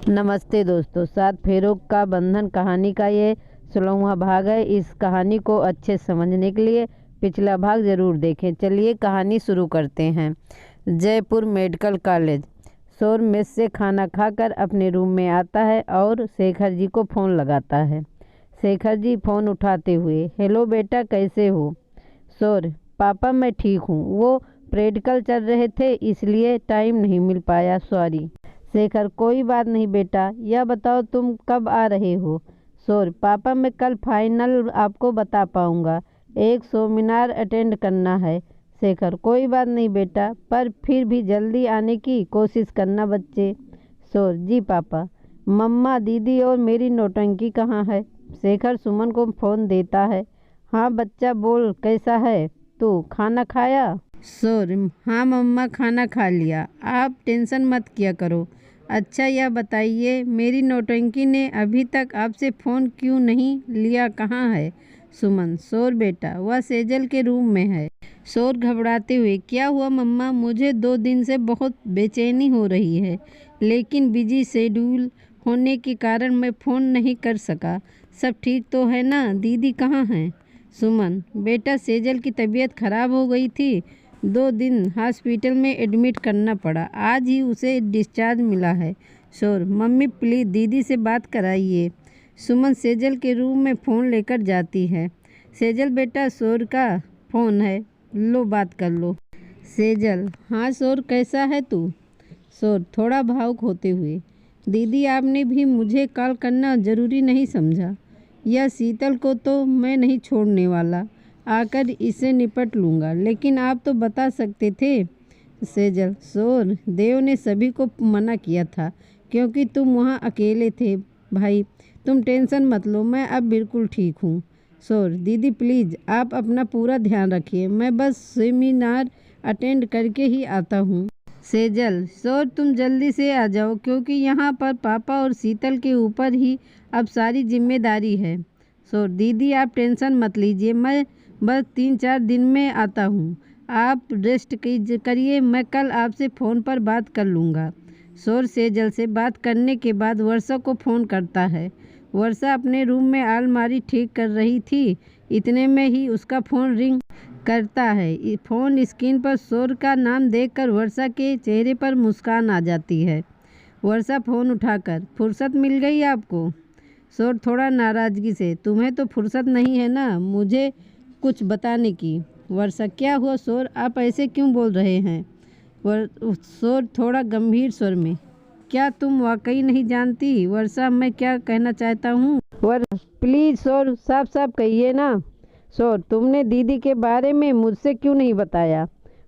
नमस्ते दोस्तों, सात फेरों का बंधन कहानी का ये 16वां भाग है। इस कहानी को अच्छे समझने के लिए पिछला भाग ज़रूर देखें। चलिए कहानी शुरू करते हैं। Jaipur medical college. शोर मेस से खाना खाकर अपने रूम में आता है और शेखर जी को फ़ोन लगाता है। शेखर जी फ़ोन उठाते हुए, हेलो बेटा, कैसे हो? शोर, पापा मैं ठीक हूँ, वो प्रैक्टिकल चल रहे थे इसलिए टाइम नहीं मिल पाया, सॉरी। शेखर, कोई बात नहीं बेटा, यह बताओ तुम कब आ रहे हो? शोर, पापा मैं कल फाइनल आपको बता पाऊँगा, एक सेमिनार अटेंड करना है। शेखर, कोई बात नहीं बेटा, पर फिर भी जल्दी आने की कोशिश करना बच्चे। शोर, जी पापा। मम्मा, दीदी और मेरी नौटंकी कहाँ है? शेखर सुमन को फ़ोन देता है। हाँ बच्चा बोल, कैसा है तू, खाना खाया? शोर, हाँ मम्मा, खाना खा लिया, आप टेंशन मत किया करो। अच्छा यह बताइए, मेरी नौटंकी ने अभी तक आपसे फ़ोन क्यों नहीं लिया, कहाँ है? सुमन, शोर बेटा, वह सेजल के रूम में है। शोर घबराते हुए, क्या हुआ मम्मा? मुझे 2 दिन से बहुत बेचैनी हो रही है, लेकिन बिजी शेड्यूल होने के कारण मैं फ़ोन नहीं कर सका। सब ठीक तो है ना? दीदी कहाँ हैं? सुमन, बेटा सेजल की तबीयत खराब हो गई थी, 2 दिन हॉस्पिटल में एडमिट करना पड़ा, आज ही उसे डिस्चार्ज मिला है। शोर, मम्मी प्लीज़ दीदी से बात कराइए। सुमन सेजल के रूम में फ़ोन लेकर जाती है। सेजल बेटा, शोर का फ़ोन है, लो बात कर लो। सेजल, हाँ शोर, कैसा है तू? शोर थोड़ा भावुक होते हुए, दीदी आपने भी मुझे कॉल करना ज़रूरी नहीं समझा, यह शीतल को तो मैं नहीं छोड़ने वाला, आकर इससे निपट लूँगा, लेकिन आप तो बता सकते थे। सेजल, शोर देव ने सभी को मना किया था क्योंकि तुम वहाँ अकेले थे भाई, तुम टेंशन मत लो, मैं अब बिल्कुल ठीक हूँ। शोर, दीदी प्लीज़ आप अपना पूरा ध्यान रखिए, मैं बस सेमिनार अटेंड करके ही आता हूँ। सेजल, शोर तुम जल्दी से आ जाओ क्योंकि यहाँ पर पापा और शीतल के ऊपर ही अब सारी जिम्मेदारी है। शोर, दीदी आप टेंशन मत लीजिए, मैं बस 3-4 दिन में आता हूँ, आप रेस्ट करिए, मैं कल आपसे फ़ोन पर बात कर लूँगा। शोर सेजल से बात करने के बाद वर्षा को फ़ोन करता है। वर्षा अपने रूम में अलमारी ठीक कर रही थी, इतने में ही उसका फ़ोन रिंग करता है। फ़ोन स्क्रीन पर शोर का नाम देखकर वर्षा के चेहरे पर मुस्कान आ जाती है। वर्षा फ़ोन उठाकर, फुर्सत मिल गई आपको? शोर थोड़ा नाराज़गी से, तुम्हें तो फुर्सत नहीं है ना मुझे कुछ बताने की। वर्षा, क्या हुआ शोर, आप ऐसे क्यों बोल रहे हैं? शोर थोड़ा गंभीर स्वर में, क्या तुम वाकई नहीं जानती वर्षा मैं क्या कहना चाहता हूँ? वर्षा, प्लीज़ शोर साफ साफ कहिए ना। शोर, तुमने दीदी के बारे में मुझसे क्यों नहीं बताया?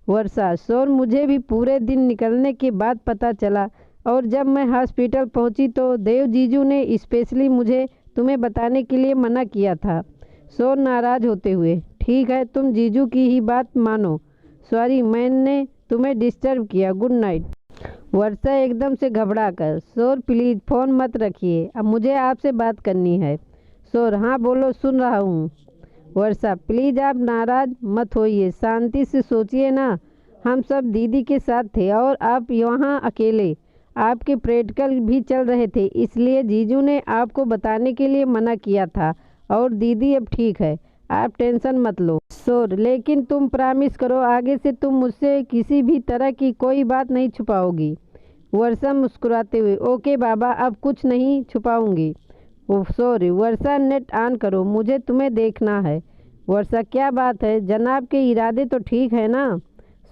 वर्षा, शोर मुझे भी पूरे दिन निकलने के बाद पता चला, और जब मैं हॉस्पिटल पहुंची तो देव जीजू ने स्पेशली मुझे तुम्हें बताने के लिए मना किया था। शोर नाराज़ होते हुए, ठीक है तुम जीजू की ही बात मानो, सॉरी मैंने तुम्हें डिस्टर्ब किया, गुड नाइट। वर्षा एकदम से घबरा कर, शोर प्लीज़ फ़ोन मत रखिए, अब मुझे आपसे बात करनी है। शोर, हाँ बोलो, सुन रहा हूँ। वर्षा, प्लीज़ आप नाराज़ मत होइए, शांति से सोचिए ना, हम सब दीदी के साथ थे और आप यहाँ अकेले, आपके प्रैक्टिकल भी चल रहे थे, इसलिए जीजू ने आपको बताने के लिए मना किया था, और दीदी अब ठीक है, आप टेंशन मत लो। शोर, लेकिन तुम प्रॉमिस करो आगे से तुम मुझसे किसी भी तरह की कोई बात नहीं छुपाओगी। वर्षा मुस्कुराते हुए, ओके बाबा, अब कुछ नहीं छुपाऊंगी। सॉरी। वर्षा, नेट ऑन करो, मुझे तुम्हें देखना है। वर्षा, क्या बात है, जनाब के इरादे तो ठीक है ना?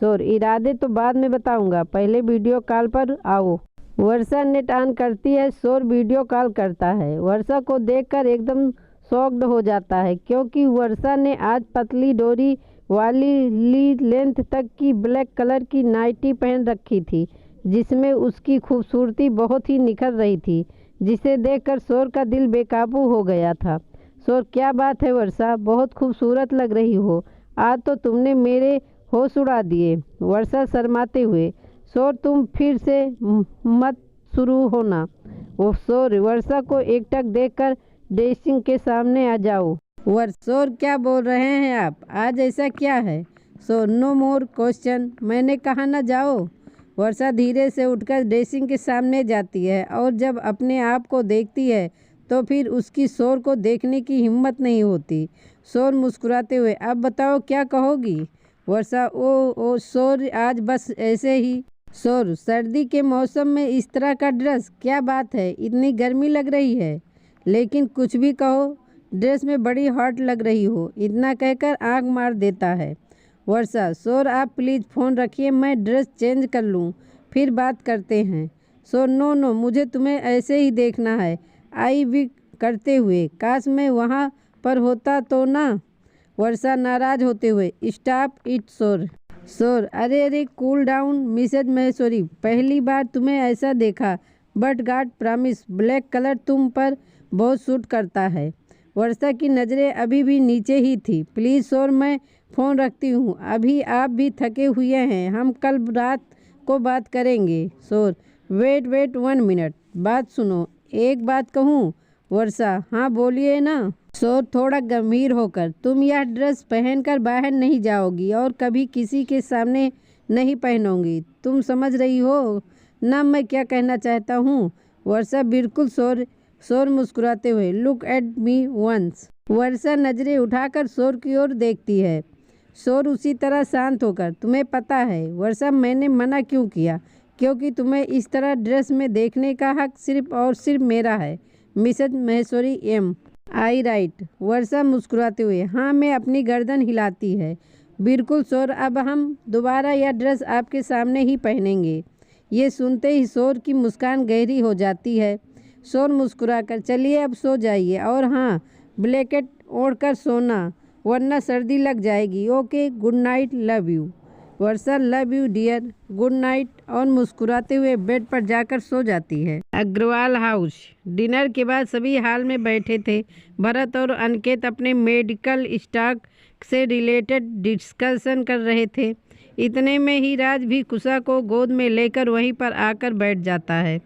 शोर, इरादे तो बाद में बताऊंगा, पहले वीडियो कॉल पर आओ। वर्षा नेट ऑन करती है, शोर वीडियो कॉल करता है। वर्षा को देखकर एकदम शॉक्ड हो जाता है क्योंकि वर्षा ने आज पतली डोरी वाली ली लेंथ तक की ब्लैक कलर की नाइटी पहन रखी थी, जिसमें उसकी खूबसूरती बहुत ही निखर रही थी, जिसे देखकर शोर का दिल बेकाबू हो गया था। शोर, क्या बात है वर्षा, बहुत खूबसूरत लग रही हो, आज तो तुमने मेरे होश उड़ा दिए। वर्षा शर्माते हुए, शोर तुम फिर से मत शुरू होना। वो शोर, वर्षा को एकटक देखकर ड्रेसिंग के सामने आ जाओ। शोर, क्या बोल रहे हैं आप, आज ऐसा क्या है? शोर, नो मोर क्वेश्चन, मैंने कहा ना जाओ। वर्षा धीरे से उठकर ड्रेसिंग के सामने जाती है और जब अपने आप को देखती है तो फिर उसकी शोर को देखने की हिम्मत नहीं होती। शोर मुस्कुराते हुए, अब बताओ क्या कहोगी? वर्षा, ओ शोर, आज बस ऐसे ही। शोर, सर्दी के मौसम में इस तरह का ड्रेस, क्या बात है, इतनी गर्मी लग रही है। लेकिन कुछ भी कहो, ड्रेस में बड़ी हॉट लग रही हो। इतना कहकर आंख मार देता है। वर्षा, शोर आप प्लीज़ फ़ोन रखिए, मैं ड्रेस चेंज कर लूँ, फिर बात करते हैं। शोर, नो, मुझे तुम्हें ऐसे ही देखना है। आई भी करते हुए, काश मैं वहाँ पर होता तो ना। वर्षा नाराज होते हुए, स्टॉप इट शोर, अरे कूल डाउन मिसेज महेश्वरी, पहली बार तुम्हें ऐसा देखा, but God promise black colour तुम पर बहुत सूट करता है। वर्षा की नज़रें अभी भी नीचे ही थी। प्लीज़ शोर, मैं फ़ोन रखती हूँ, अभी आप भी थके हुए हैं, हम कल रात को बात करेंगे। शोर, वेट 1 मिनट, बात सुनो, एक बात कहूँ? वर्षा, हाँ बोलिए ना। शोर थोड़ा गंभीर होकर, तुम यह ड्रेस पहनकर बाहर नहीं जाओगी और कभी किसी के सामने नहीं पहनोगी, तुम समझ रही हो ना मैं क्या कहना चाहता हूँ? वर्षा, बिल्कुल शोर मुस्कुराते हुए, लुक एट मी वंस। वर्षा नज़रें उठाकर शोर की ओर देखती है। शोर उसी तरह शांत होकर, तुम्हें पता है वर्षा, मैंने मना क्यों किया? क्योंकि तुम्हें इस तरह ड्रेस में देखने का हक सिर्फ और सिर्फ मेरा है, मिसेज महेश्वरी एम आई राइट? वर्षा मुस्कुराते हुए, हाँ, मैं अपनी गर्दन हिलाती है। बिल्कुल शोर, अब हम दोबारा यह ड्रेस आपके सामने ही पहनेंगे। ये सुनते ही शोर की मुस्कान गहरी हो जाती है। शोर मुस्कुराकर, चलिए अब सो जाइए, और हाँ, ब्लैंकेट ओढ़कर सोना, वरना सर्दी लग जाएगी। Okay, good night, love you. Varsha, love you dear, good night, और मुस्कुराते हुए बेड पर जाकर सो जाती है। अग्रवाल हाउस। डिनर के बाद सभी हॉल में बैठे थे। भरत और अनिकेत अपने मेडिकल स्टॉक से रिलेटेड डिस्कशन कर रहे थे। इतने में ही राज भी कुशा को गोद में लेकर वहीं पर आकर बैठ जाता है।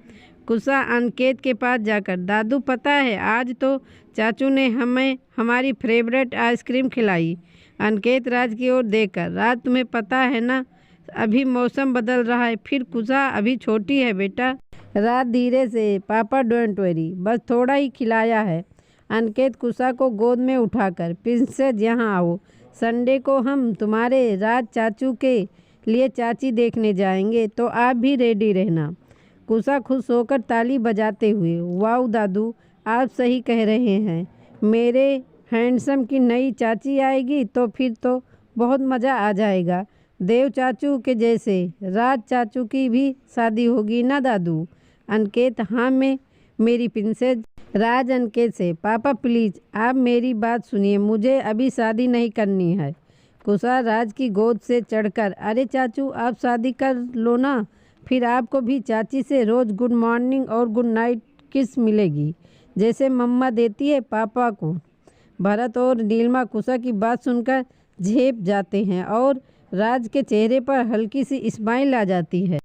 कुशा अनिकेत के पास जाकर, दादू पता है आज तो चाचू ने हमें हमारी फेवरेट आइसक्रीम खिलाई। अनिकेत राज की ओर देखकर, राज तुम्हें पता है ना अभी मौसम बदल रहा है। फिर कुशा, अभी छोटी है बेटा। राज धीरे से, पापा डोंट वरी, बस थोड़ा ही खिलाया है। अनिकेत कुशा को गोद में उठाकर, प्रिंसेस यहाँ आओ, संडे को हम तुम्हारे राज चाचू के लिए चाची देखने जाएंगे, तो आप भी रेडी रहना। कुशा खुश होकर ताली बजाते हुए, वाओ दादू, आप सही कह रहे हैं, मेरे हैंडसम की नई चाची आएगी तो फिर तो बहुत मज़ा आ जाएगा। देव चाचू के जैसे राज चाचू की भी शादी होगी ना दादू? अनिकेत, हाँ, मेरी प्रिंसेस। राज अनिकेत से, पापा प्लीज़ आप मेरी बात सुनिए, मुझे अभी शादी नहीं करनी है। कुशा राज की गोद से चढ़कर, अरे चाचू आप शादी कर लो ना, फिर आपको भी चाची से रोज़ गुड मॉर्निंग और गुड नाइट किस मिलेगी, जैसे मम्मा देती है पापा को। भरत और नीलिमा कुशा की बात सुनकर झेप जाते हैं और राज के चेहरे पर हल्की सी स्माइल आ जाती है।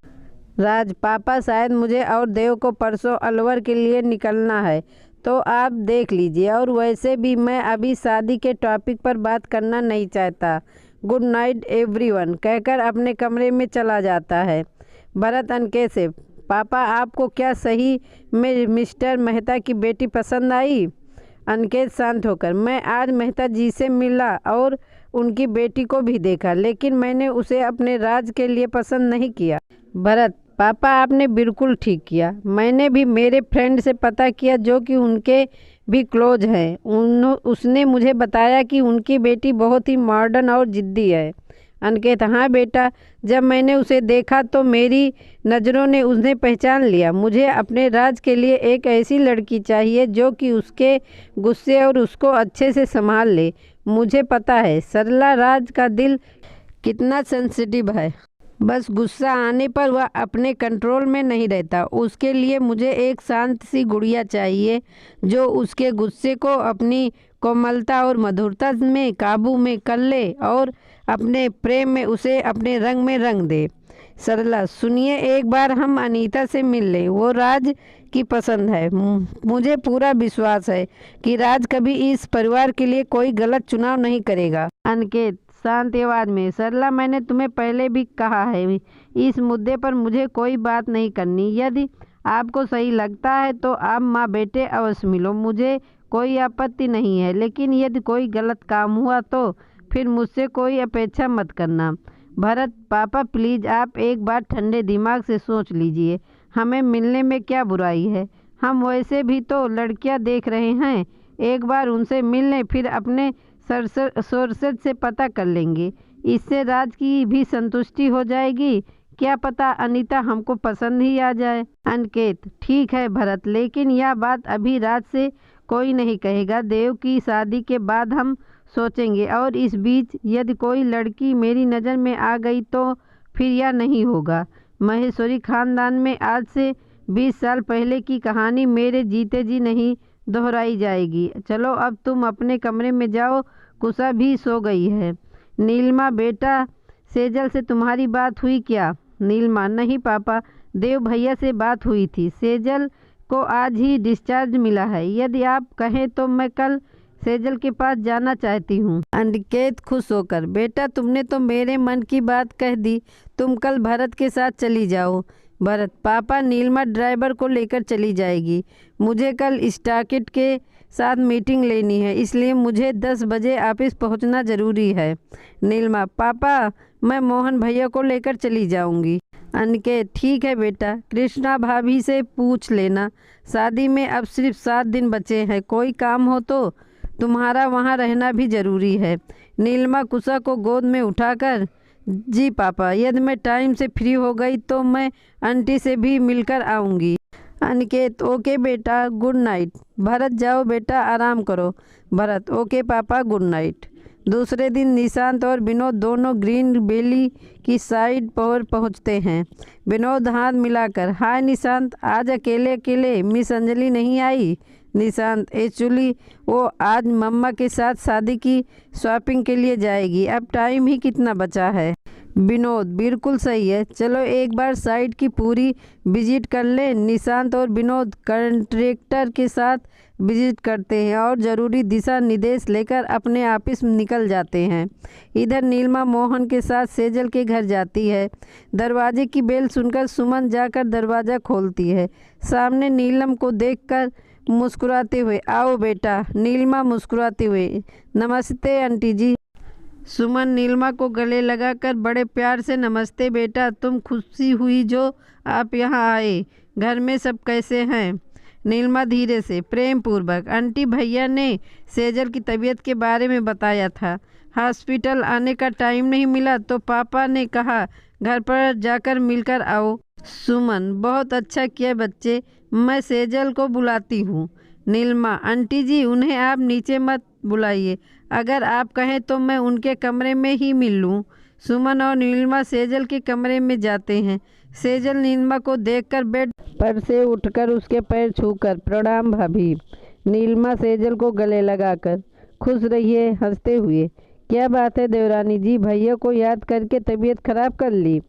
राज, पापा शायद मुझे और देव को परसों अलवर के लिए निकलना है, तो आप देख लीजिए, और वैसे भी मैं अभी शादी के टॉपिक पर बात करना नहीं चाहता। गुड नाइट एवरीवन कहकर अपने कमरे में चला जाता है। भरत अनिकेत से, पापा आपको क्या सही में मिस्टर मेहता की बेटी पसंद आई? अनिकेत शांत होकर, मैं आज मेहता जी से मिला और उनकी बेटी को भी देखा, लेकिन मैंने उसे अपने राज के लिए पसंद नहीं किया। भरत, पापा आपने बिल्कुल ठीक किया, मैंने भी मेरे फ्रेंड से पता किया जो कि उनके भी क्लोज हैं। उसने मुझे बताया कि उनकी बेटी बहुत ही मॉडर्न और ज़िद्दी है। अनिकेत, हाँ बेटा, जब मैंने उसे देखा तो मेरी नज़रों ने उन्हें पहचान लिया। मुझे अपने राज के लिए एक ऐसी लड़की चाहिए जो कि उसके गुस्से और उसको अच्छे से संभाल ले। मुझे पता है सरला राज का दिल कितना सेंसिटिव है, बस गुस्सा आने पर वह अपने कंट्रोल में नहीं रहता। उसके लिए मुझे एक शांत सी गुड़िया चाहिए जो उसके गुस्से को अपनी कोमलता और मधुरता में काबू में कर ले और अपने प्रेम में उसे अपने रंग में रंग दे। सरला, सुनिए, एक बार हम अनीता से मिल लें, वो राज की पसंद है। मुझे पूरा विश्वास है कि राज कभी इस परिवार के लिए कोई गलत चुनाव नहीं करेगा। अनिकेत, शांत आवाज में, सरला मैंने तुम्हें पहले भी कहा है, इस मुद्दे पर मुझे कोई बात नहीं करनी। यदि आपको सही लगता है तो आप माँ बेटे अवश्य मिलो, मुझे कोई आपत्ति नहीं है, लेकिन यदि कोई गलत काम हुआ तो फिर मुझसे कोई अपेक्षा मत करना। भरत, पापा प्लीज़ आप एक बार ठंडे दिमाग से सोच लीजिए, हमें मिलने में क्या बुराई है? हम वैसे भी तो लड़कियां देख रहे हैं, एक बार उनसे मिल लें, फिर अपने सोर्सेज से पता कर लेंगे। इससे राज की भी संतुष्टि हो जाएगी। क्या पता अनीता हमको पसंद ही आ जाए। अनिकेत, ठीक है भरत, लेकिन यह बात अभी राज से कोई नहीं कहेगा। देव की शादी के बाद हम सोचेंगे, और इस बीच यदि कोई लड़की मेरी नज़र में आ गई तो फिर यह नहीं होगा। महेश्वरी खानदान में आज से 20 साल पहले की कहानी मेरे जीते जी नहीं दोहराई जाएगी। चलो अब तुम अपने कमरे में जाओ, कुशा भी सो गई है। नीलिमा, बेटा सेजल से तुम्हारी बात हुई क्या? नीलिमा, नहीं पापा, देव भैया से बात हुई थी, सेजल को आज ही डिस्चार्ज मिला है। यदि आप कहें तो मैं कल सेजल के पास जाना चाहती हूँ। अनिकेत खुश होकर, बेटा तुमने तो मेरे मन की बात कह दी, तुम कल भरत के साथ चली जाओ। भरत, पापा नीलिमा ड्राइवर को लेकर चली जाएगी, मुझे कल स्टॉकेट के साथ मीटिंग लेनी है, इसलिए मुझे 10 बजे ऑफिस पहुंचना ज़रूरी है। नीलिमा, पापा मैं मोहन भैया को लेकर चली जाऊंगी। अनिकेत, ठीक है बेटा, कृष्णा भाभी से पूछ लेना, शादी में अब सिर्फ 7 दिन बचे हैं, कोई काम हो तो तुम्हारा वहाँ रहना भी ज़रूरी है। नीलिमा कुशा को गोद में उठाकर, जी पापा, यदि मैं टाइम से फ्री हो गई तो मैं आंटी से भी मिलकर आऊँगी। अनिकेत, ओके बेटा, गुड नाइट। भरत, जाओ बेटा आराम करो। भरत, ओके पापा, गुड नाइट। दूसरे दिन निशांत और विनोद दोनों ग्रीन वैली की साइड पर पहुंचते हैं। विनोद हाथ मिलाकर, हाय निशांत, आज अकेले अकेले, मिस अंजलि नहीं आई? निशांत, एक्चुअली वो आज मम्मा के साथ शादी की शॉपिंग के लिए जाएगी, अब टाइम ही कितना बचा है। विनोद, बिल्कुल सही है, चलो एक बार साइट की पूरी विजिट कर लें। निशांत और विनोद कॉन्ट्रैक्टर के साथ विजिट करते हैं और ज़रूरी दिशा निर्देश लेकर अपने ऑफिस निकल जाते हैं। इधर नीलिमा मोहन के साथ सेजल के घर जाती है। दरवाजे की बेल सुनकर सुमन जाकर दरवाज़ा खोलती है। सामने नीलम को देखकर मुस्कुराते हुए, आओ बेटा। नीलिमा मुस्कुराते हुए, नमस्ते आंटी जी। सुमन नीलिमा को गले लगाकर बड़े प्यार से, नमस्ते बेटा, तुम खुशी हुई जो आप यहाँ आए, घर में सब कैसे हैं? नीलिमा धीरे से, प्रेम पूर्वक, आंटी भैया ने सेजल की तबीयत के बारे में बताया था, हॉस्पिटल आने का टाइम नहीं मिला तो पापा ने कहा घर पर जाकर मिलकर आओ। सुमन, बहुत अच्छा किया बच्चे, मैं सेजल को बुलाती हूँ। नीलिमा, आंटी जी उन्हें आप नीचे मत बुलाइए, अगर आप कहें तो मैं उनके कमरे में ही मिल लूँ। सुमन और नीलिमा सेजल के कमरे में जाते हैं। सेजल नीलिमा को देखकर बेड पर से उठकर उसके पैर छूकर, प्रणाम भाभी। नीलिमा सेजल को गले लगाकर, खुश रहिए, हंसते हुए, क्या बात है देवरानी जी, भैया को याद करके तबीयत खराब कर ली?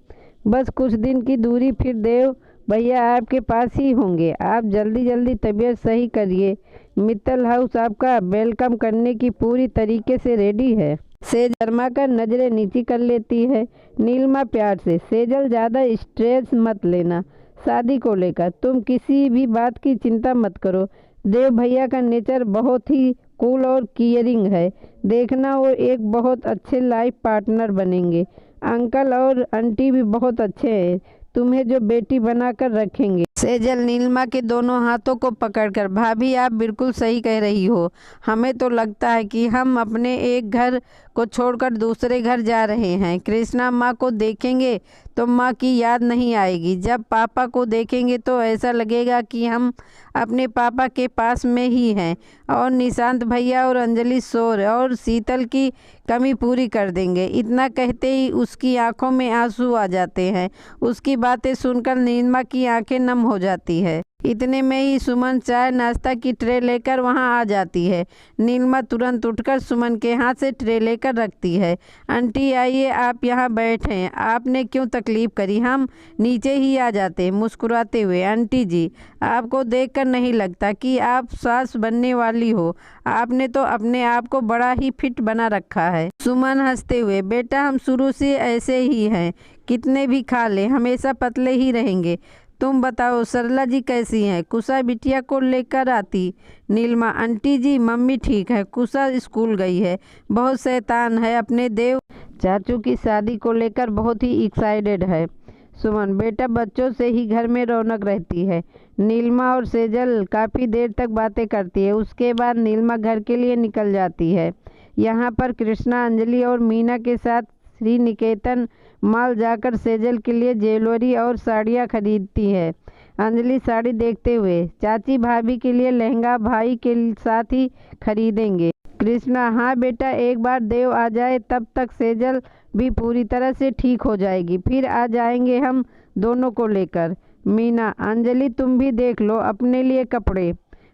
बस कुछ दिन की दूरी, फिर देव भैया आपके पास ही होंगे, आप जल्दी जल्दी तबीयत सही करिए। मित्तल हाउस आपका वेलकम करने की पूरी तरीके से रेडी है। सेजल शर्मा कर नज़रें नीची कर लेती है। नीलिमा प्यार से, सेजल ज़्यादा स्ट्रेस मत लेना शादी को लेकर, तुम किसी भी बात की चिंता मत करो। देव भैया का नेचर बहुत ही कूल और केयरिंग है, देखना वो एक बहुत अच्छे लाइफ पार्टनर बनेंगे। अंकल और आंटी भी बहुत अच्छे हैं, तुम्हें जो बेटी बनाकर रखेंगे। सेजल नीलिमा के दोनों हाथों को पकड़कर, भाभी आप बिल्कुल सही कह रही हो, हमें तो लगता है कि हम अपने एक घर को छोड़कर दूसरे घर जा रहे हैं। कृष्णा माँ को देखेंगे तो माँ की याद नहीं आएगी, जब पापा को देखेंगे तो ऐसा लगेगा कि हम अपने पापा के पास में ही हैं, और निशांत भैया और अंजलि शोर और शीतल की कमी पूरी कर देंगे। इतना कहते ही उसकी आंखों में आंसू आ जाते हैं। उसकी बातें सुनकर नीलिमा की आंखें नम हो जाती है। इतने में ही सुमन चाय नाश्ता की ट्रे लेकर वहां आ जाती है। नीलिमा तुरंत उठकर सुमन के हाथ से ट्रे लेकर रखती है। आंटी आइए, आप यहाँ बैठें, आपने क्यों तकलीफ़ करी, हम नीचे ही आ जाते। मुस्कुराते हुए, आंटी जी आपको देखकर नहीं लगता कि आप सास बनने वाली हो, आपने तो अपने आप को बड़ा ही फिट बना रखा है। सुमन हंसते हुए, बेटा हम शुरू से ऐसे ही हैं, कितने भी खा ले हमेशा पतले ही रहेंगे। तुम बताओ सरला जी कैसी हैं, कुशा बिटिया को लेकर आती। नीलिमा, आंटी जी मम्मी ठीक है, कुशा स्कूल गई है, बहुत शैतान है, अपने देव चाचू की शादी को लेकर बहुत ही एक्साइटेड है। सुमन, बेटा बच्चों से ही घर में रौनक रहती है। नीलिमा और सेजल काफ़ी देर तक बातें करती है। उसके बाद नीलिमा घर के लिए निकल जाती है। यहाँ पर कृष्णा, अंजलि और मीना के साथ श्री निकेतन मॉल जाकर सेजल के लिए ज्वेलरी और साड़ियाँ खरीदती है। अंजलि साड़ी देखते हुए, चाची भाभी के लिए लहंगा भाई के साथ ही खरीदेंगे। कृष्णा, हाँ बेटा एक बार देव आ जाए तब तक सेजल भी पूरी तरह से ठीक हो जाएगी, फिर आ जाएंगे हम दोनों को लेकर। मीना, अंजलि तुम भी देख लो अपने लिए कपड़े।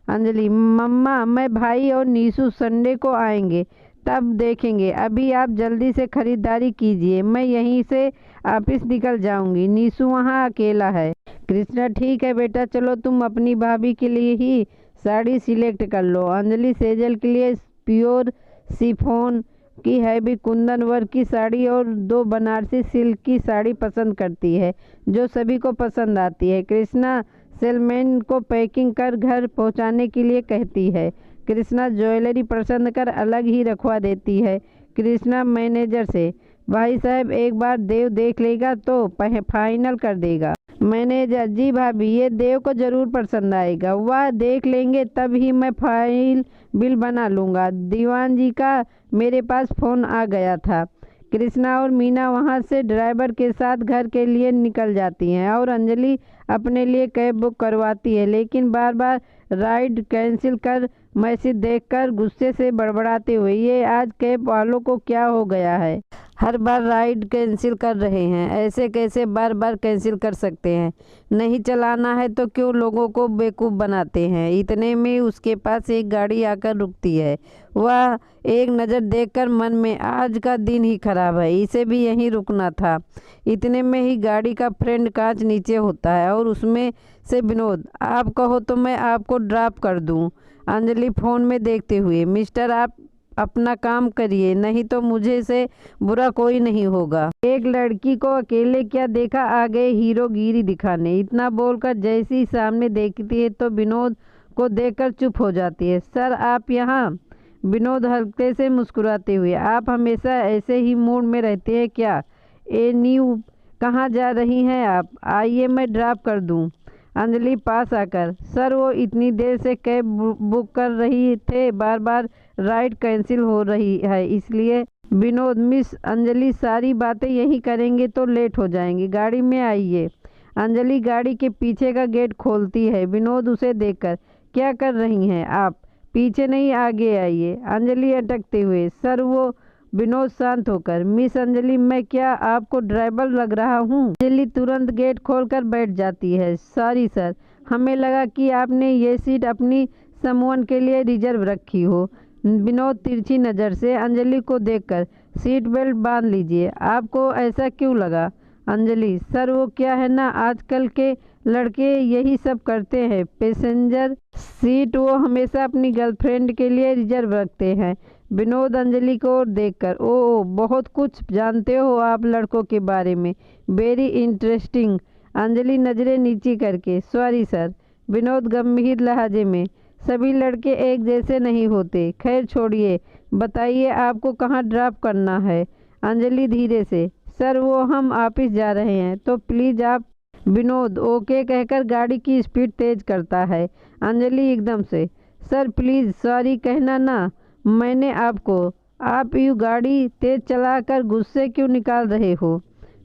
अंजलि, मम्मा मैं भाई और नीसू संडे को आएंगे तब देखेंगे, अभी आप जल्दी से खरीदारी कीजिए, मैं यहीं से ऑफिस निकल जाऊंगी, नीसू वहाँ अकेला है। कृष्णा, ठीक है बेटा, चलो तुम अपनी भाभी के लिए ही साड़ी सिलेक्ट कर लो। अंजलि सेजल के लिए प्योर शिफॉन की हैवी कुंदन वर्क की साड़ी और 2 बनारसी सिल्क की साड़ी पसंद करती है, जो सभी को पसंद आती है। कृष्णा सेलमैन को पैकिंग कर घर पहुंचाने के लिए कहती है। कृष्णा ज्वेलरी पसंद कर अलग ही रखवा देती है। कृष्णा मैनेजर से, भाई साहब एक बार देव देख लेगा तो फाइनल कर देगा। मैनेजर, जी भाभी ये देव को ज़रूर पसंद आएगा, वह देख लेंगे तब ही मैं फाइल बिल बना लूँगा। दीवान जी का मेरे पास फ़ोन आ गया था। कृष्णा और मीना वहां से ड्राइवर के साथ घर के लिए निकल जाती हैं और अंजलि अपने लिए कैब बुक करवाती है, लेकिन बार बार राइड कैंसिल कर मैसेज देखकर गुस्से से बड़बड़ाते हुए, ये आज कैब वालों को क्या हो गया है, हर बार राइड कैंसिल कर रहे हैं, ऐसे कैसे बार बार कैंसिल कर सकते हैं, नहीं चलाना है तो क्यों लोगों को बेवकूफ़ बनाते हैं। इतने में उसके पास एक गाड़ी आकर रुकती है। वह एक नज़र देखकर मन में, आज का दिन ही खराब है, इसे भी यहीं रुकना था। इतने में ही गाड़ी का फ्रंट कांच नीचे होता है और उसमें से विनोद, आप कहो तो मैं आपको ड्रॉप कर दूं। अंजलि फ़ोन में देखते हुए, मिस्टर आप अपना काम करिए, नहीं तो मुझे से बुरा कोई नहीं होगा। एक लड़की को अकेले क्या देखा, आ गए हीरोगिरी दिखाने। इतना बोलकर जैसे ही सामने देखती है तो विनोद को देखकर चुप हो जाती है। सर आप यहाँ? विनोद हल्के से मुस्कुराते हुए, आप हमेशा ऐसे ही मूड में रहते हैं क्या? ए न्यू, कहाँ जा रही हैं आप? आइए मैं ड्रॉप कर दूँ। अंजलि पास आकर, सर वो इतनी देर से कैब बुक कर रही थे, बार बार राइड कैंसिल हो रही है इसलिए। विनोद, मिस अंजलि सारी बातें यही करेंगे तो लेट हो जाएंगी, गाड़ी में आइए। अंजलि गाड़ी के पीछे का गेट खोलती है। विनोद उसे देखकर, क्या कर रही हैं आप? पीछे नहीं आगे आइए। अंजलि अटकते हुए, सर वो। विनोद शांत होकर, मिस अंजलि मैं क्या आपको ड्राइवर लग रहा हूँ? अंजलि तुरंत गेट खोलकर बैठ जाती है। सॉरी सर, हमें लगा कि आपने ये सीट अपनी समवन के लिए रिजर्व रखी हो। विनोद तिरछी नज़र से अंजलि को देखकर, सीट बेल्ट बांध लीजिए। आपको ऐसा क्यों लगा? अंजलि, सर वो क्या है ना, आजकल के लड़के यही सब करते हैं, पैसेंजर सीट वो हमेशा अपनी गर्लफ्रेंड के लिए रिजर्व रखते हैं। विनोद अंजलि को देखकर, ओ बहुत कुछ जानते हो आप लड़कों के बारे में, वेरी इंटरेस्टिंग। अंजलि नज़रें नीची करके, सॉरी सर। विनोद गंभीर लहजे में, सभी लड़के एक जैसे नहीं होते, खैर छोड़िए, बताइए आपको कहाँ ड्रॉप करना है? अंजलि धीरे से, सर वो हम ऑफिस जा रहे हैं तो प्लीज़ आप। विनोद ओके कहकर गाड़ी की स्पीड तेज करता है। अंजलि एकदम से, सर प्लीज़ सॉरी कहना ना मैंने आपको, आप यूँ गाड़ी तेज चलाकर गुस्से क्यों निकाल रहे हो?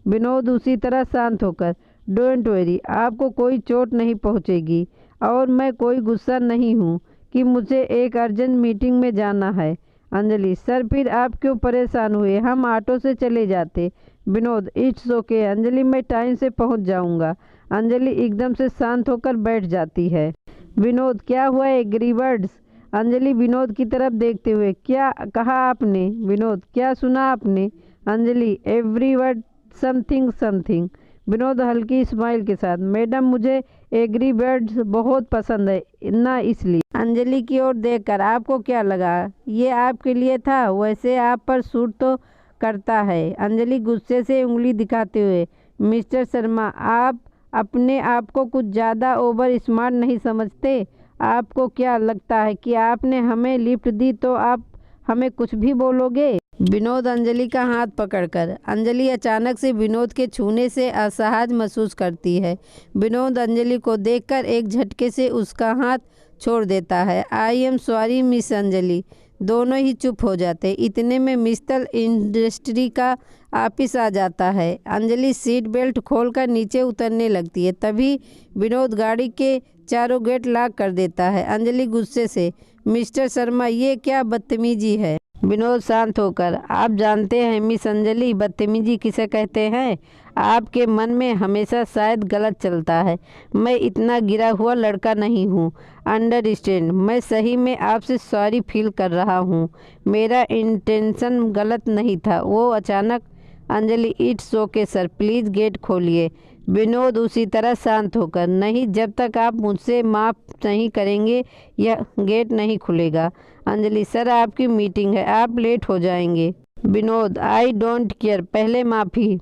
विनोद उसी तरह शांत होकर, डोंट वरी, आपको कोई चोट नहीं पहुंचेगी और मैं कोई गुस्सा नहीं हूँ कि मुझे एक अर्जेंट मीटिंग में जाना है। अंजलि, सर फिर आप क्यों परेशान हुए, हम ऑटो से चले जाते। विनोद, इट्स ओके अंजलि, मैं टाइम से पहुंच जाऊंगा। अंजलि एकदम से शांत होकर बैठ जाती है। विनोद, क्या हुआ एग्री बर्ड्स? अंजलि विनोद की तरफ देखते हुए, क्या कहा आपने? विनोद, क्या सुना आपने? Anjali, every word something something. Vinod हल्की स्माइल के साथ, मैडम मुझे एग्री बर्ड्स बहुत पसंद है ना, इसलिए। अंजलि की ओर देखकर, आपको क्या लगा ये आपके लिए था? वैसे आप पर सूट तो करता है। अंजलि गुस्से से उंगली दिखाते हुए, मिस्टर शर्मा, आप अपने आप को कुछ ज़्यादा ओवर स्मार्ट नहीं समझते? आपको क्या लगता है कि आपने हमें लिफ्ट दी तो आप हमें कुछ भी बोलोगे? विनोद अंजलि का हाथ पकड़कर। अंजलि अचानक से विनोद के छूने से असहज महसूस करती है। विनोद अंजलि को देखकर एक झटके से उसका हाथ छोड़ देता है। I am sorry miss Anjali. दोनों ही चुप हो जाते। इतने में मित्तल इंडस्ट्री का ऑफिस आ जाता है। अंजलि सीट बेल्ट खोलकर नीचे उतरने लगती है, तभी विनोद गाड़ी के चारों गेट लॉक कर देता है। अंजलि गुस्से से, मिस्टर शर्मा ये क्या बदतमीजी है? विनोद शांत होकर, आप जानते हैं मिस अंजलि बदतमीजी किसे कहते हैं? आपके मन में हमेशा शायद गलत चलता है। मैं इतना गिरा हुआ लड़का नहीं हूँ। अंडरस्टैंड, मैं सही में आपसे सॉरी फील कर रहा हूँ। मेरा इंटेंशन गलत नहीं था। वो अचानक, Anjali, it's okay sir, please get खोलिए। विनोद उसी तरह शांत होकर, नहीं, जब तक आप मुझसे माफ़ नहीं करेंगे यह गेट नहीं खुलेगा। अंजलि, सर आपकी मीटिंग है, आप लेट हो जाएंगे। विनोद, आई डोंट केयर, पहले माफ़ी।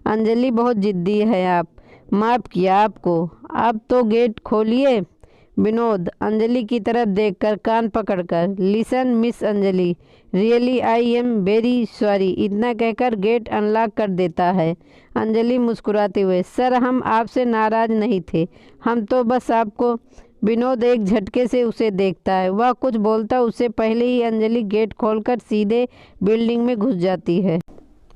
अंजलि, बहुत जिद्दी है आप। माफ़ किया आपको, अब तो गेट खोलिए। विनोद अंजलि की तरफ देखकर कान पकड़कर, listen miss Anjali, really I am very sorry, इतना कहकर गेट अनलॉक कर देता है। अंजलि मुस्कुराते हुए, सर हम आपसे नाराज़ नहीं थे, हम तो बस आपको। विनोद एक झटके से उसे देखता है। वह कुछ बोलता उससे पहले ही अंजलि गेट खोलकर सीधे बिल्डिंग में घुस जाती है।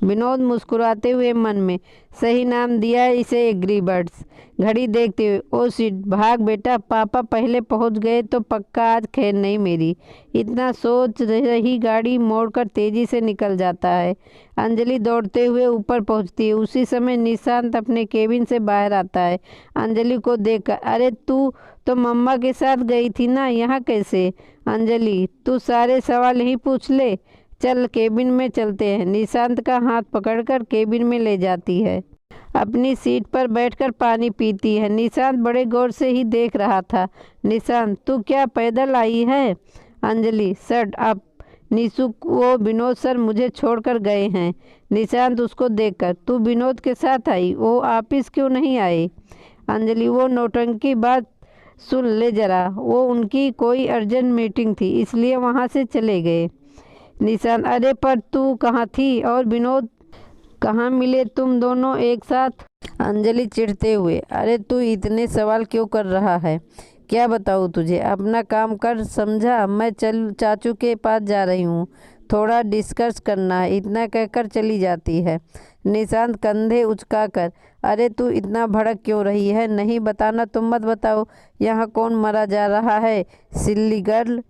विनोद मुस्कुराते हुए मन में, सही नाम दिया है इसे एग्री बर्ड्स। घड़ी देखते हुए, ओ शिट, भाग बेटा, पापा पहले पहुंच गए तो पक्का आज खैर नहीं मेरी। इतना सोच रही गाड़ी मोड़कर तेजी से निकल जाता है। अंजलि दौड़ते हुए ऊपर पहुंचती है। उसी समय निशांत अपने केबिन से बाहर आता है। अंजलि को देखकर, अरे तू तो मम्मा के साथ गई थी ना, यहाँ कैसे? अंजलि, तू सारे सवाल ही पूछ ले, चल केबिन में चलते हैं। निशांत का हाथ पकड़कर केबिन में ले जाती है। अपनी सीट पर बैठकर पानी पीती है। निशांत बड़े गौर से ही देख रहा था। निशांत, तू क्या पैदल आई है? अंजलि, शट अप निशु, वो विनोद सर मुझे छोड़कर गए हैं। निशांत उसको देखकर, तू विनोद के साथ आई, वो ऑफिस क्यों नहीं आए? अंजलि, वो नौटंकी बात सुन ले जरा, वो उनकी कोई अर्जेंट मीटिंग थी इसलिए वहाँ से चले गए। निशांत, अरे पर तू कहाँ थी और विनोद कहाँ मिले तुम दोनों एक साथ? अंजलि चिढ़ते हुए, अरे तू इतने सवाल क्यों कर रहा है? क्या बताऊँ तुझे, अपना काम कर, समझा? मैं चाचू के पास जा रही हूँ, थोड़ा डिस्कस करना है, इतना कहकर चली जाती है। निशांत कंधे उचकाकर, अरे तू इतना भड़क क्यों रही है? नहीं बताना तुम मत बताओ। यहाँ कौन मरा जा रहा है? सिल्ली गर्ल।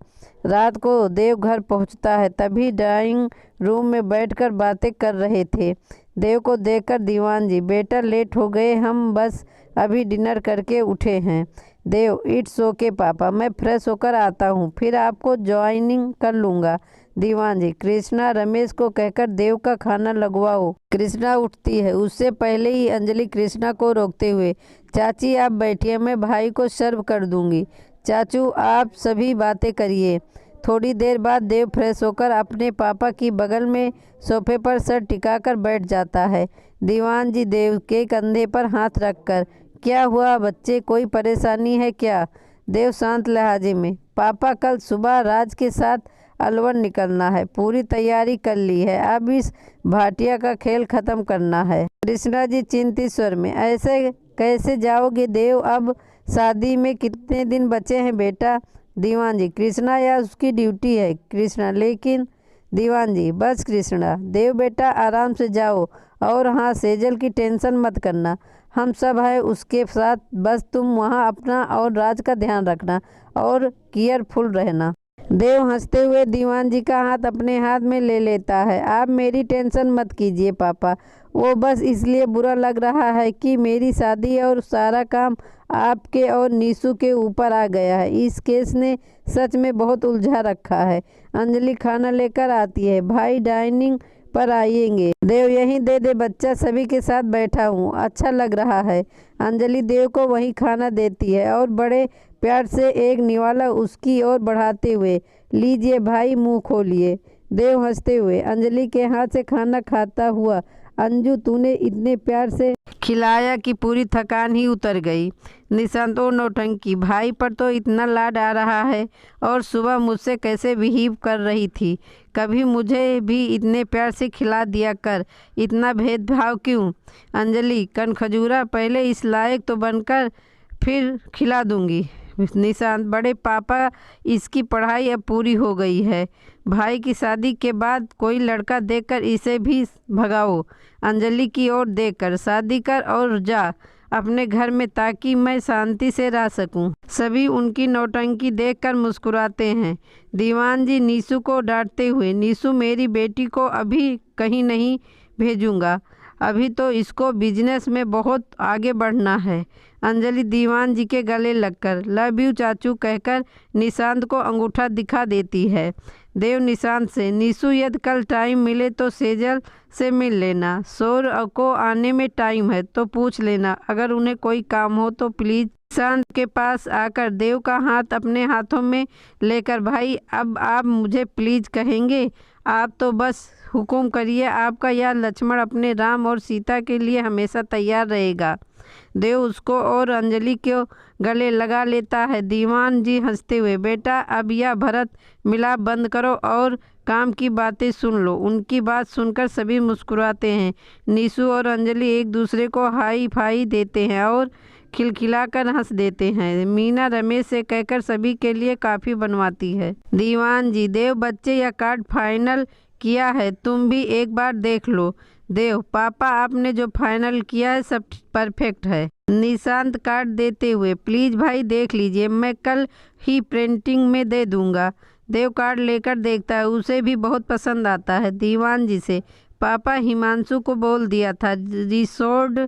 रात को देव घर पहुँचता है, तभी ड्राइंग रूम में बैठकर बातें कर रहे थे। देव को देखकर दीवान जी, बेटा लेट हो गए, हम बस अभी डिनर करके उठे हैं। देव, इट्स ओके पापा, मैं फ्रेश होकर आता हूँ, फिर आपको ज्वाइनिंग कर लूँगा। दीवान जी, कृष्णा रमेश को कहकर देव का खाना लगवाओ। कृष्णा उठती है, उससे पहले ही अंजलि कृष्णा को रोकते हुए, चाची आप बैठिए, मैं भाई को सर्व कर दूँगी। चाचू आप सभी बातें करिए। थोड़ी देर बाद देव फ्रेश होकर अपने पापा की बगल में सोफे पर सर टिकाकर बैठ जाता है। दीवान जी देव के कंधे पर हाथ रखकर, क्या हुआ बच्चे, कोई परेशानी है क्या? देव शांत लहजे में, पापा कल सुबह राज के साथ अलवर निकलना है, पूरी तैयारी कर ली है, अब इस भाटिया का खेल खत्म करना है। कृष्णा जी चिंतित स्वर में, ऐसे कैसे जाओगे देव, अब शादी में कितने दिन बचे हैं बेटा? दीवान जी, कृष्णा या उसकी ड्यूटी है कृष्णा, लेकिन दीवान जी, बस कृष्णा। देव बेटा आराम से जाओ, और हाँ सेजल की टेंशन मत करना, हम सब हैं उसके साथ, बस तुम वहाँ अपना और राज का ध्यान रखना और केयरफुल रहना। देव हंसते हुए दीवान जी का हाथ अपने हाथ में ले लेता है। आप मेरी टेंशन मत कीजिए पापा, वो बस इसलिए बुरा लग रहा है कि मेरी शादी और सारा काम आपके और नीसू के ऊपर आ गया है। इस केस ने सच में बहुत उलझा रखा है। अंजलि खाना लेकर आती है। भाई डाइनिंग पर आएंगे। देव यहीं दे दे बच्चा, सभी के साथ बैठा हूँ, अच्छा लग रहा है। अंजलि देव को वहीं खाना देती है और बड़े प्यार से एक निवाला उसकी ओर बढ़ाते हुए, लीजिए भाई मुंह खोलिए। देव हंसते हुए अंजलि के हाथ से खाना खाता हुआ, अंजू तूने इतने प्यार से खिलाया कि पूरी थकान ही उतर गई। निशांत और नौटंकी, भाई पर तो इतना लाड आ रहा है और सुबह मुझसे कैसे बिहेव कर रही थी। कभी मुझे भी इतने प्यार से खिला दिया कर, इतना भेदभाव क्यों। अंजलि कनखजूरा, पहले इस लायक तो बनकर फिर खिला दूंगी। निशांत, बड़े पापा इसकी पढ़ाई अब पूरी हो गई है, भाई की शादी के बाद कोई लड़का देखकर इसे भी भगाओ। अंजलि की ओर देखकर, शादी कर और जा अपने घर में ताकि मैं शांति से रह सकूं। सभी उनकी नौटंकी देखकर मुस्कुराते हैं। दीवान जी नीसू को डांटते हुए, नीसू मेरी बेटी को अभी कहीं नहीं भेजूंगा, अभी तो इसको बिजनेस में बहुत आगे बढ़ना है। अंजलि दीवान जी के गले लगकर लव यू चाचू कहकर निशांत को अंगूठा दिखा देती है। देव निशांत से, नीसू यदि कल टाइम मिले तो सेजल से मिल लेना, सौर को आने में टाइम है तो पूछ लेना, अगर उन्हें कोई काम हो तो प्लीज़। निशांत के पास आकर देव का हाथ अपने हाथों में लेकर, भाई अब आप मुझे प्लीज़ कहेंगे, आप तो बस हुक्म करिए, आपका यह लक्ष्मण अपने राम और सीता के लिए हमेशा तैयार रहेगा। देव उसको और अंजलि को गले लगा लेता है। दीवान जी हंसते हुए, बेटा अब यह भरत मिलाप बंद करो और काम की बातें सुन लो। उनकी बात सुनकर सभी मुस्कुराते हैं। नीसू और अंजलि एक दूसरे को हाई फाई देते हैं और खिलखिलाकर हंस देते हैं। मीना रमेश से कहकर सभी के लिए काफ़ी बनवाती है। दीवान जी, देव बच्चे यह कार्ड फाइनल किया है, तुम भी एक बार देख लो। देव, पापा आपने जो फाइनल किया है सब परफेक्ट है। निशांत कार्ड देते हुए, प्लीज़ भाई देख लीजिए, मैं कल ही प्रिंटिंग में दे दूंगा। देव कार्ड लेकर देखता है, उसे भी बहुत पसंद आता है। दीवान जी से, पापा हिमांशु को बोल दिया था, रिसोर्ट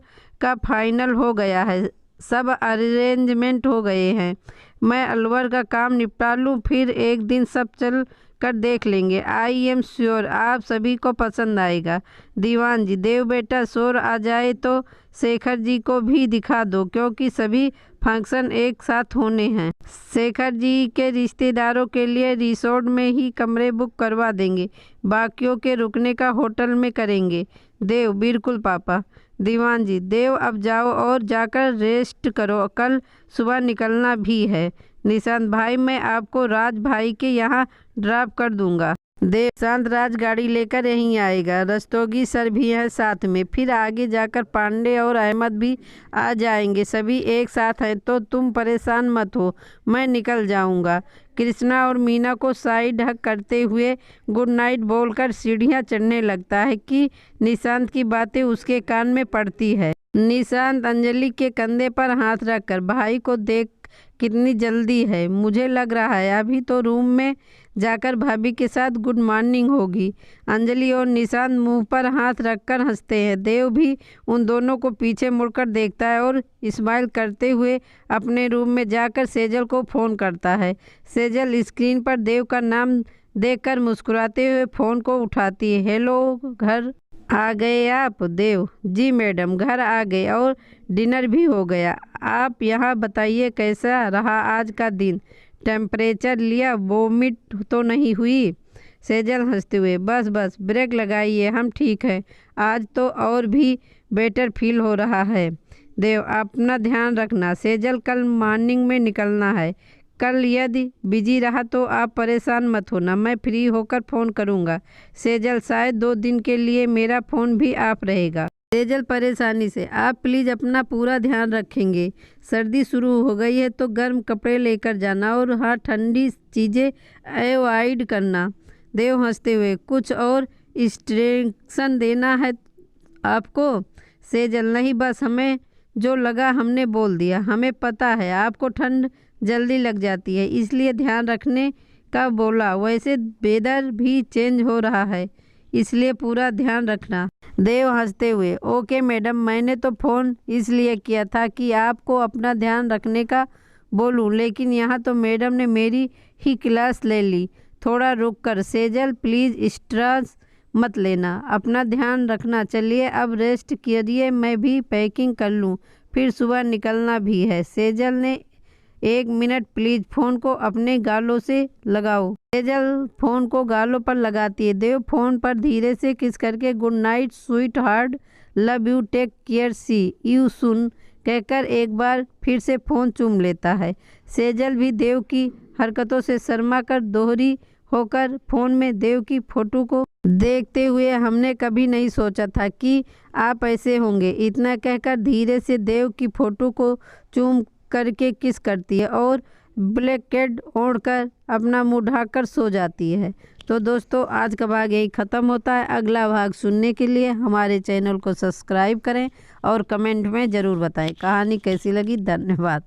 का फाइनल हो गया है, सब अरेंजमेंट हो गए हैं, मैं अलवर का काम निपटा लूँ, फिर एक दिन सब चल कर देख लेंगे। आई एम श्योर आप सभी को पसंद आएगा। दीवान जी, देव बेटा शोर आ जाए तो शेखर जी को भी दिखा दो, क्योंकि सभी फंक्शन एक साथ होने हैं। शेखर जी के रिश्तेदारों के लिए रिसोर्ट में ही कमरे बुक करवा देंगे, बाकियों के रुकने का होटल में करेंगे। देव, बिल्कुल पापा। दीवान जी, देव अब जाओ और जाकर रेस्ट करो, कल सुबह निकलना भी है। निशांत भाई, मैं आपको राज भाई के यहाँ ड्रॉप कर दूंगा। देव, शांत राज गाड़ी लेकर यहीं आएगा, रस्तोगी सर भी है साथ में, फिर आगे जाकर पांडे और अहमद भी आ जाएंगे, सभी एक साथ हैं तो तुम परेशान मत हो, मैं निकल जाऊंगा। कृष्णा और मीना को साइड हक करते हुए गुड नाइट बोलकर सीढ़ियां चढ़ने लगता है कि निशांत की बातें उसके कान में पड़ती है। निशांत अंजलि के कंधे पर हाथ रखकर, भाई को देख कितनी जल्दी है, मुझे लग रहा है अभी तो रूम में जाकर भाभी के साथ गुड मॉर्निंग होगी। अंजलि और निशांत मुंह पर हाथ रखकर हंसते हैं। देव भी उन दोनों को पीछे मुड़कर देखता है और स्माइल करते हुए अपने रूम में जाकर सेजल को फ़ोन करता है। सेजल स्क्रीन पर देव का नाम देखकर मुस्कुराते हुए फ़ोन को उठाती है। हेलो, घर आ गए आप? देव, जी मैडम घर आ गए और डिनर भी हो गया, आप यहाँ बताइए कैसा रहा आज का दिन, टेम्परेचर लिया, वोमिट तो नहीं हुई? सेजल हंसते हुए, बस बस ब्रेक लगाइए, हम ठीक हैं, आज तो और भी बेटर फील हो रहा है। देव, अपना ध्यान रखना। सेजल, कल मॉर्निंग में निकलना है, कल यदि बिजी रहा तो आप परेशान मत होना, मैं फ्री होकर फ़ोन करूंगा। सेजल, शायद 2 दिन के लिए मेरा फ़ोन भी ऑफ रहेगा। सेजल परेशानी से, आप प्लीज़ अपना पूरा ध्यान रखेंगे, सर्दी शुरू हो गई है तो गर्म कपड़े लेकर जाना और हाँ, ठंडी चीज़ें अवॉइड करना। देव हंसते हुए, कुछ और इंस्ट्रक्शन देना है आपको? सेजल, नहीं, बस हमें जो लगा हमने बोल दिया, हमें पता है आपको ठंड जल्दी लग जाती है, इसलिए ध्यान रखने का बोला, वैसे वेदर भी चेंज हो रहा है, इसलिए पूरा ध्यान रखना। देव हंसते हुए, ओके मैडम, मैंने तो फ़ोन इसलिए किया था कि आपको अपना ध्यान रखने का बोलूं, लेकिन यहाँ तो मैडम ने मेरी ही क्लास ले ली। थोड़ा रुक कर, सेजल प्लीज़ स्ट्रेस मत लेना, अपना ध्यान रखना। चलिए अब रेस्ट करिए, मैं भी पैकिंग कर लूँ, फिर सुबह निकलना भी है। सेजल ने, 1 मिनट प्लीज़, फ़ोन को अपने गालों से लगाओ। सेजल फ़ोन को गालों पर लगाती है। देव फ़ोन पर धीरे से किस करके good night sweetheart, love you, take care, see you सुन कहकर एक बार फिर से फ़ोन चूम लेता है। सेजल भी देव की हरकतों से शर्मा कर दोहरी होकर फ़ोन में देव की फ़ोटो को देखते हुए, हमने कभी नहीं सोचा था कि आप ऐसे होंगे, इतना कहकर धीरे से देव की फ़ोटो को चूम करके किस करती है और ब्लैकेट ओढ़कर अपना मुंह ढककर सो जाती है। तो दोस्तों आज का भाग यही ख़त्म होता है। अगला भाग सुनने के लिए हमारे चैनल को सब्सक्राइब करें और कमेंट में ज़रूर बताएं कहानी कैसी लगी। धन्यवाद।